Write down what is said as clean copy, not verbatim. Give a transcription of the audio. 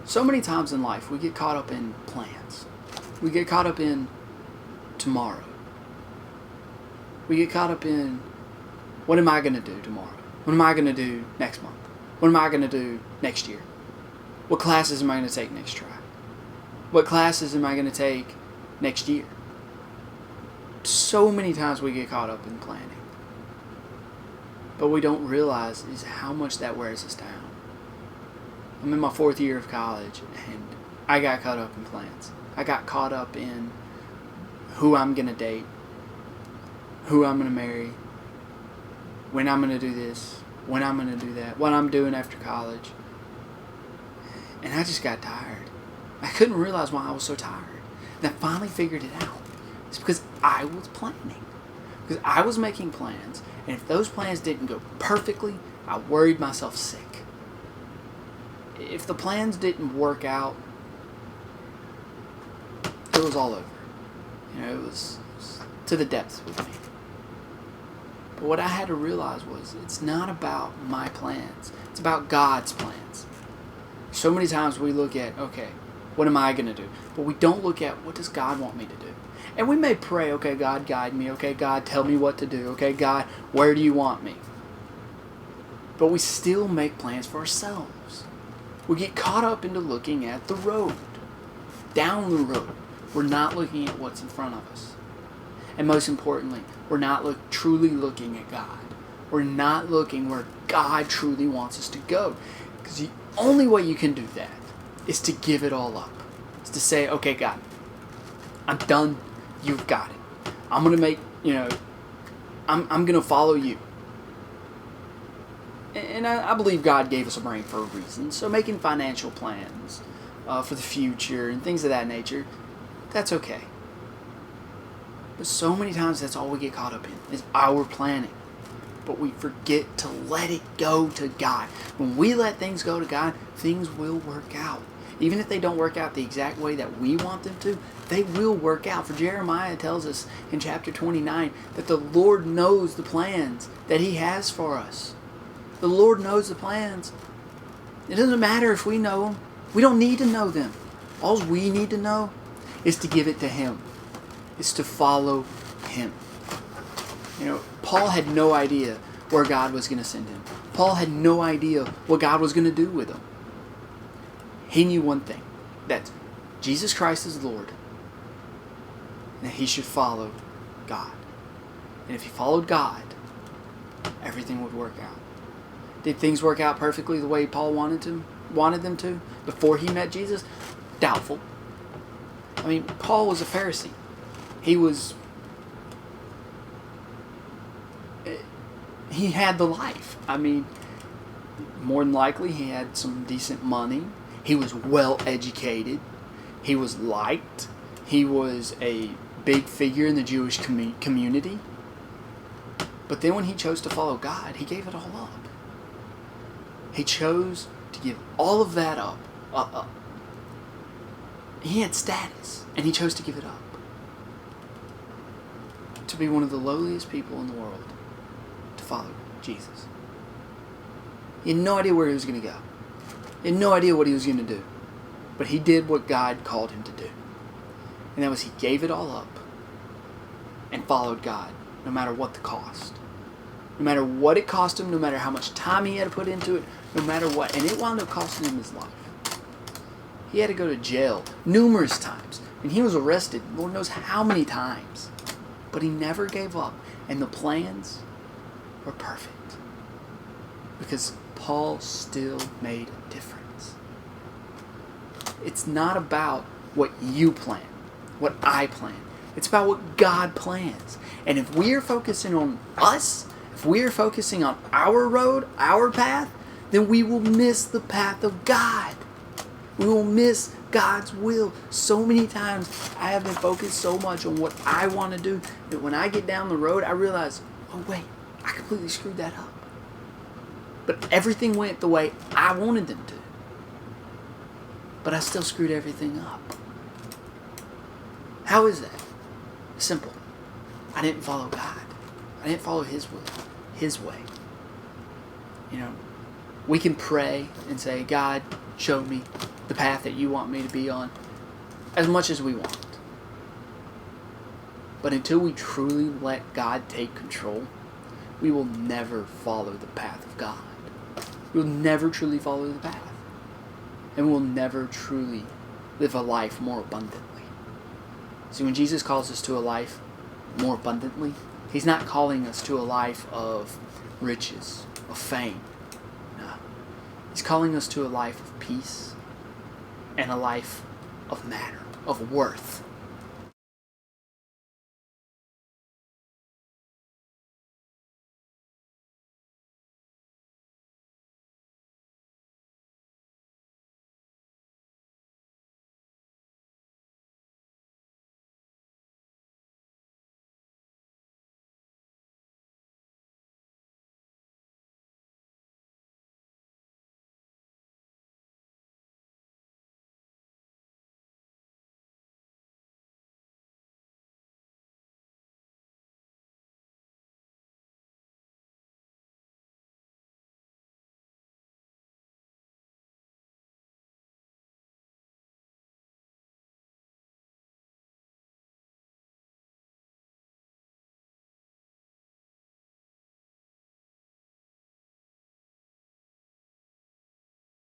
So many times in life we get caught up in plans. We get caught up in tomorrow. We get caught up in, what am I going to do tomorrow? What am I going to do next month? What am I going to do next year? What classes am I going to take next try? What classes am I going to take next year? So many times we get caught up in planning. But we don't realize is how much that wears us down. I'm in my 4th year of college and I got caught up in plans. I got caught up in who I'm going to date, who I'm going to marry, when I'm going to do this, when I'm going to do that, what I'm doing after college. And I just got tired. I couldn't realize why I was so tired. And I finally figured it out. It's because I was planning. Because I was making plans. And if those plans didn't go perfectly, I worried myself sick. If the plans didn't work out, it was all over. It was to the depths with me. But what I had to realize was it's not about my plans. It's about God's plans. So many times we look at, okay, what am I going to do? But we don't look at, what does God want me to do? And we may pray, okay, God, guide me. Okay, God, tell me what to do. Okay, God, where do you want me? But we still make plans for ourselves. We get caught up into looking at the road, down the road. We're not looking at what's in front of us. And most importantly, we're not truly looking at God. We're not looking where God truly wants us to go. Because the only way you can do that is to give it all up. It's to say, okay, God, I'm done. You've got it. I'm going to make, I'm going to follow you. And I believe God gave us a brain for a reason. So making financial plans for the future and things of that nature, that's okay. But so many times that's all we get caught up in is our planning. But we forget to let it go to God. When we let things go to God, things will work out. Even if they don't work out the exact way that we want them to, they will work out. For Jeremiah tells us in chapter 29 that the Lord knows the plans that He has for us. The Lord knows the plans. It doesn't matter if we know them. We don't need to know them. All we need to know is to give it to Him. It's to follow Him. Paul had no idea where God was going to send him. Paul had no idea what God was going to do with him. He knew one thing, that Jesus Christ is Lord, and that he should follow God. And if he followed God, everything would work out. Did things work out perfectly the way Paul wanted them to before he met Jesus? Doubtful. Paul was a Pharisee. He had the life. More than likely he had some decent money. He was well educated. He was liked. He was a big figure in the Jewish community. But then when he chose to follow God, he gave it all up. He chose to give all of that up. He had status, and he chose to give it up. To be one of the lowliest people in the world. To follow Jesus. He had no idea where he was going to go. He had no idea what he was going to do. But he did what God called him to do. And that was he gave it all up and followed God, no matter what the cost. No matter what it cost him, no matter how much time he had to put into it, no matter what. And it wound up costing him his life. He had to go to jail numerous times. And he was arrested, Lord knows how many times. But he never gave up. And the plans were perfect. Because Paul still made a difference. It's not about what you plan, what I plan. It's about what God plans. And if we are focusing on us, if we are focusing on our road, our path, then we will miss the path of God. We will miss God's will. So many times I have been focused so much on what I want to do that when I get down the road, I realize, oh wait, I completely screwed that up. But everything went the way I wanted them to. But I still screwed everything up. How is that? Simple. I didn't follow God. I didn't follow His will, His way. We can pray and say, God, show me. the path that you want me to be on as much as we want. But until we truly let God take control, we will never follow the path of God. We will never truly follow the path. And we will never truly live a life more abundantly. See, when Jesus calls us to a life more abundantly, He's not calling us to a life of riches, of fame. No. He's calling us to a life of peace and a life of matter, of worth.